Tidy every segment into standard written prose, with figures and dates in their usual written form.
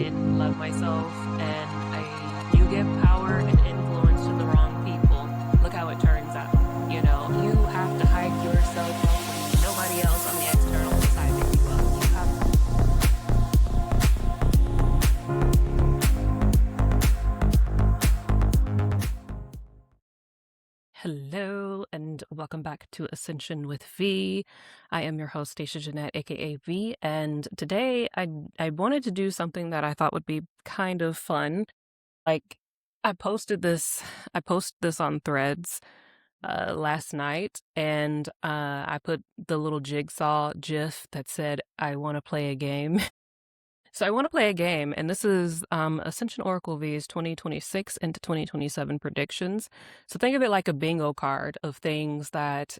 didn't love myself, and you give power and influence to the wrong people. Look how it turns out. You have to hype yourself up when nobody else on the external is hyping you up. You have Hello and welcome back to Ascension with V. I am your host, Stashia Jeanette, aka V, and today I wanted to do something that I thought would be kind of fun. Like I posted this on Threads last night, and I put the little jigsaw GIF that said I want to play a game. So I want to play a game, and this is Ascension Oracle V's 2026 into 2027 predictions. So think of it like a bingo card of things that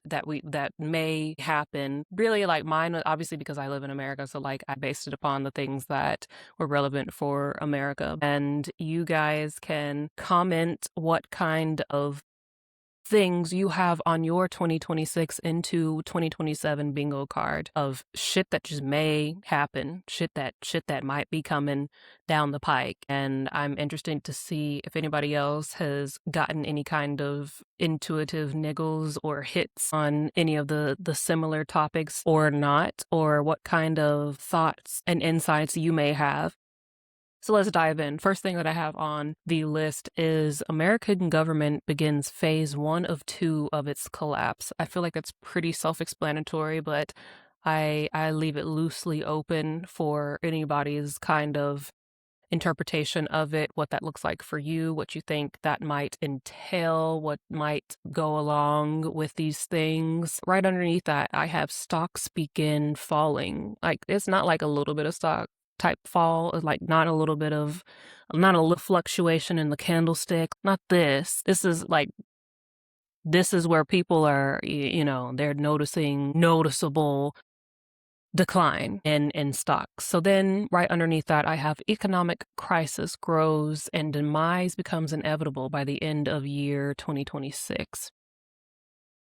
may happen. Really, like mine, obviously, because I live in America, so like I based it upon the things that were relevant for America. And you guys can comment what kind of things you have on your 2026 into 2027 bingo card of shit that just may happen, shit that might be coming down the pike. And I'm interested to see if anybody else has gotten any kind of intuitive niggles or hits on any of the similar topics or not, or what kind of thoughts and insights you may have. So let's dive in. First thing that I have on the list is American government begins phase 1 of 2 of its collapse. I feel like that's pretty self-explanatory, but I leave it loosely open for anybody's kind of interpretation of it, what that looks like for you, what you think that might entail, what might go along with these things. Right underneath that, I have stocks begin falling. Like, it's not like a little bit of stock type fall, like not a little fluctuation in the candlestick, not this. This is where people are, they're noticing noticeable decline in stocks. So then right underneath that, I have economic crisis grows and demise becomes inevitable by the end of year 2026.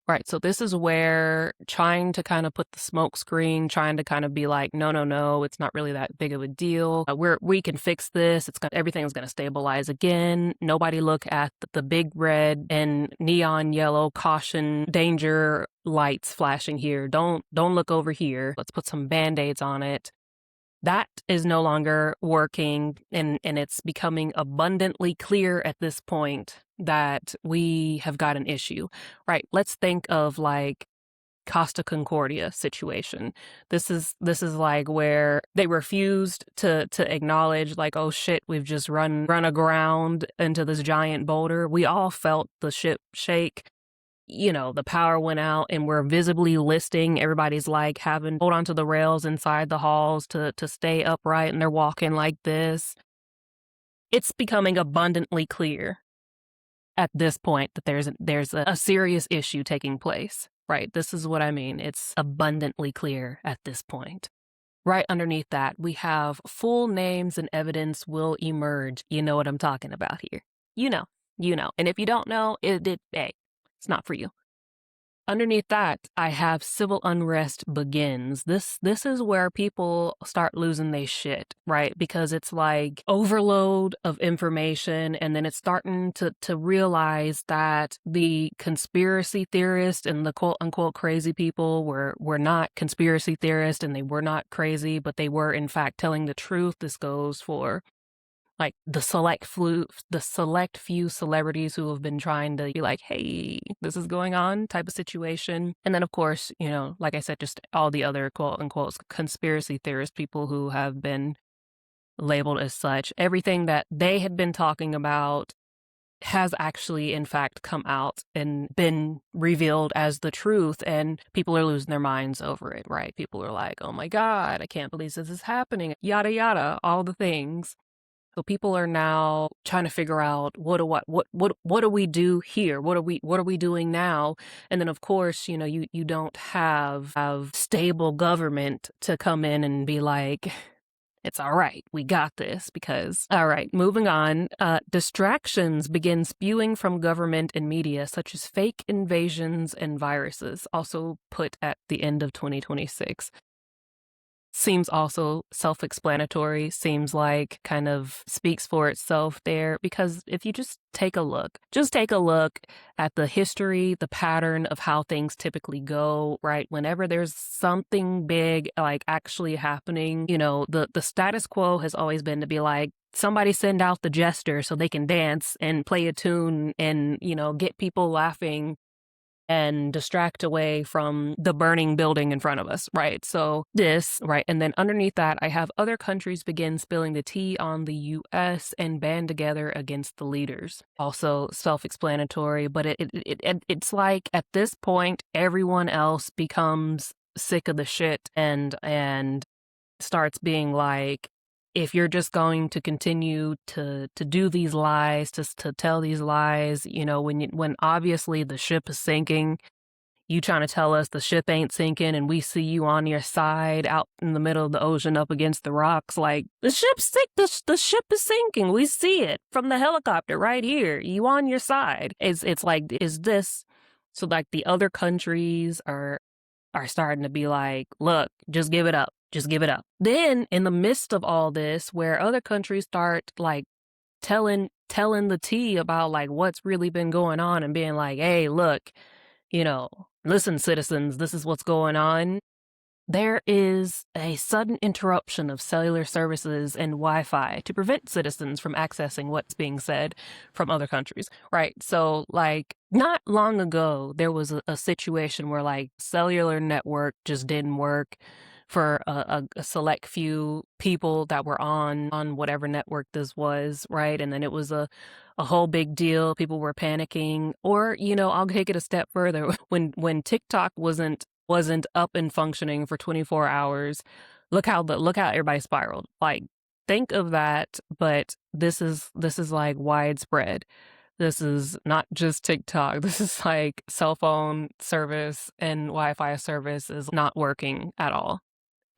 Right, so this is where trying to kind of put the smoke screen, trying to kind of be like, no, it's not really that big of a deal. We can fix this. Everything is going to stabilize again. Nobody look at the big red and neon yellow caution danger lights flashing here. Don't look over here. Let's put some band-aids on it. That is no longer working, and it's becoming abundantly clear at this point that we have got an issue, right? Let's think of like Costa Concordia situation. This is like where they refused to acknowledge like, oh shit, we've just run aground into this giant boulder. We all felt the ship shake. The power went out and we're visibly listing. Everybody's like hold on to the rails inside the halls to stay upright, and they're walking like this. It's becoming abundantly clear at this point that there's a serious issue taking place, right? This is what I mean. It's abundantly clear at this point. Right underneath that, we have full names and evidence will emerge. You know what I'm talking about here. You know. And if you don't know, it's not for you. Underneath that, I have civil unrest begins. This is where people start losing their shit, right? Because it's like overload of information, and then it's starting to realize that the conspiracy theorists and the quote unquote crazy people were not conspiracy theorists, and they were not crazy, but they were in fact telling the truth. This goes for like the select few celebrities who have been trying to be like, hey, this is going on type of situation. And then, of course, like I said, just all the other quote unquote conspiracy theorist people who have been labeled as such. Everything that they had been talking about has actually, in fact, come out and been revealed as the truth, and people are losing their minds over it, right? People are like, oh my God, I can't believe this is happening, yada, yada, all the things. So people are now trying to figure out what do we do here? What are we doing now? And then of course, you don't have stable government to come in and be like, it's all right, we got this. Because all right, moving on, distractions begin spewing from government and media, such as fake invasions and viruses, also put at the end of 2026. seems also self-explanatory, seems like kind of speaks for itself there, because if you just take a look at the history, the pattern of how things typically go, right? Whenever there's something big like actually happening, the status quo has always been to be like, somebody send out the jester so they can dance and play a tune and, get people laughing and distract away from the burning building in front of us, right? So this, right? And then underneath that, I have other countries begin spilling the tea on the US and band together against the leaders. Also self-explanatory, but it's like at this point, everyone else becomes sick of the shit and starts being like, if you're just going to continue to do these lies, to tell these lies, when obviously the ship is sinking, you trying to tell us the ship ain't sinking and we see you on your side out in the middle of the ocean up against the rocks, like, the ship's the ship is sinking. We see it from the helicopter right here. You on your side. It's like, is this... So like the other countries are starting to be like, look, just give it up. Just give it up. Then in the midst of all this, where other countries start like telling the tea about like what's really been going on and being like, hey, look, listen, citizens, this is what's going on. There is a sudden interruption of cellular services and Wi-Fi to prevent citizens from accessing what's being said from other countries, right? So, like, not long ago, there was a situation where, like, cellular network just didn't work for a select few people that were on whatever network this was, right? And then it was a whole big deal. People were panicking. Or, I'll take it a step further. When TikTok wasn't up and functioning for 24 hours, look how everybody spiraled. Like, think of that, but this is like widespread. This is not just TikTok. This is like cell phone service and Wi-Fi service is not working at all.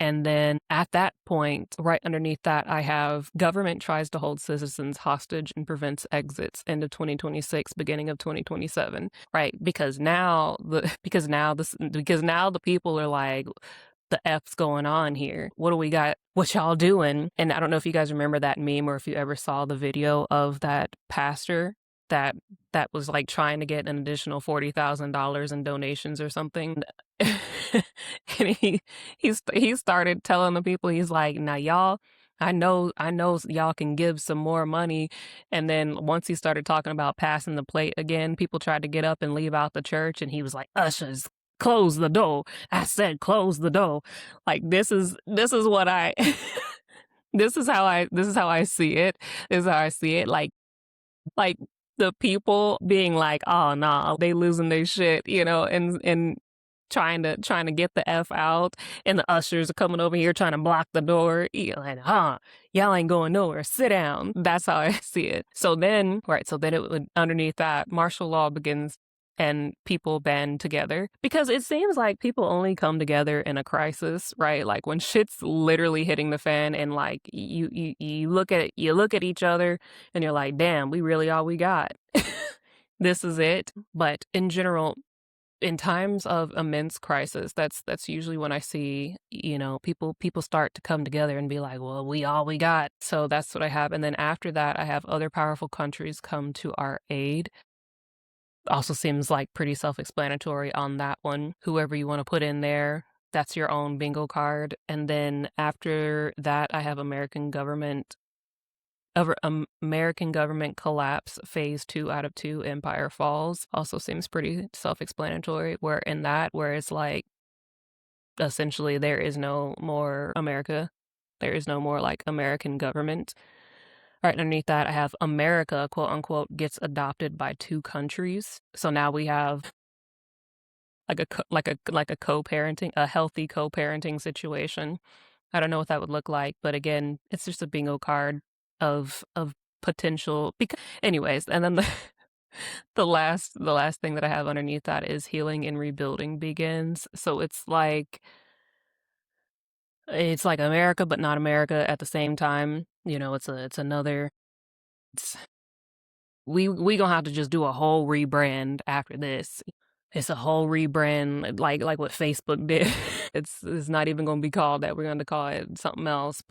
And then at that point, right underneath that, I have government tries to hold citizens hostage and prevents exits into 2026, beginning of 2027, right? Because now the people are like, the F's going on here. What do we got? What y'all doing? And I don't know if you guys remember that meme or if you ever saw the video of that pastor that was like trying to get an additional $40,000 in donations or something. And he started telling the people, he's like, now y'all, I know y'all can give some more money. And then once he started talking about passing the plate again, people tried to get up and leave out the church, and he was like, ushers, close the door. I said close the door. Like, this is what I this is how I see it. This is how I see it. Like the people being like, oh nah, they losing their shit, and trying to get the F out, and the ushers are coming over here trying to block the door. You're like, y'all ain't going nowhere. Sit down. That's how I see it. So then it would, underneath that, martial law begins and people band together, because it seems like people only come together in a crisis, right? Like when shit's literally hitting the fan, and like you look at each other and you're like, damn, we really all we got. This is it. But in general, in times of immense crisis, that's usually when I see, people start to come together and be like, well, we all we got. So that's what I have. And then after that, I have other powerful countries come to our aid. Also seems like pretty self-explanatory on that one. Whoever you want to put in there, that's your own bingo card. And then after that, I have American government collapse, phase 2 out of 2, empire falls. Also seems pretty self-explanatory, where it's like, essentially there is no more America. There is no more like American government. Right underneath that, I have America, quote unquote, gets adopted by 2 countries. So now we have like a co-parenting, a healthy co-parenting situation. I don't know what that would look like, but again, it's just a bingo card of potential. Anyways, and then the last thing that I have underneath that is healing and rebuilding begins. So it's like America, but not America at the same time. We gonna have to just do a whole rebrand after this. It's a whole rebrand, like what Facebook did. It's not even gonna be called that. We're gonna call it something else.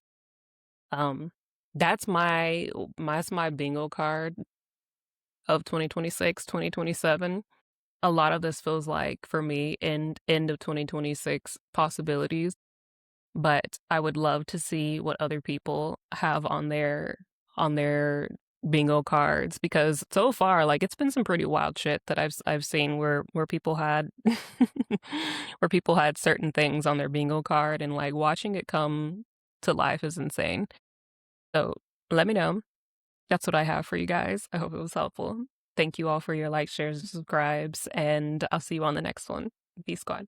Um, that's my bingo card of 2026, 2027. A lot of this feels like for me end of 2026 possibilities, but I would love to see what other people have on their bingo cards because so far like it's been some pretty wild shit that I've seen where people had where people had certain things on their bingo card and like watching it come to life is insane. So let me know. That's what I have for you guys. I hope it was helpful. Thank you all for your likes, shares, and subscribes, and I'll see you on the next one. Peace, squad.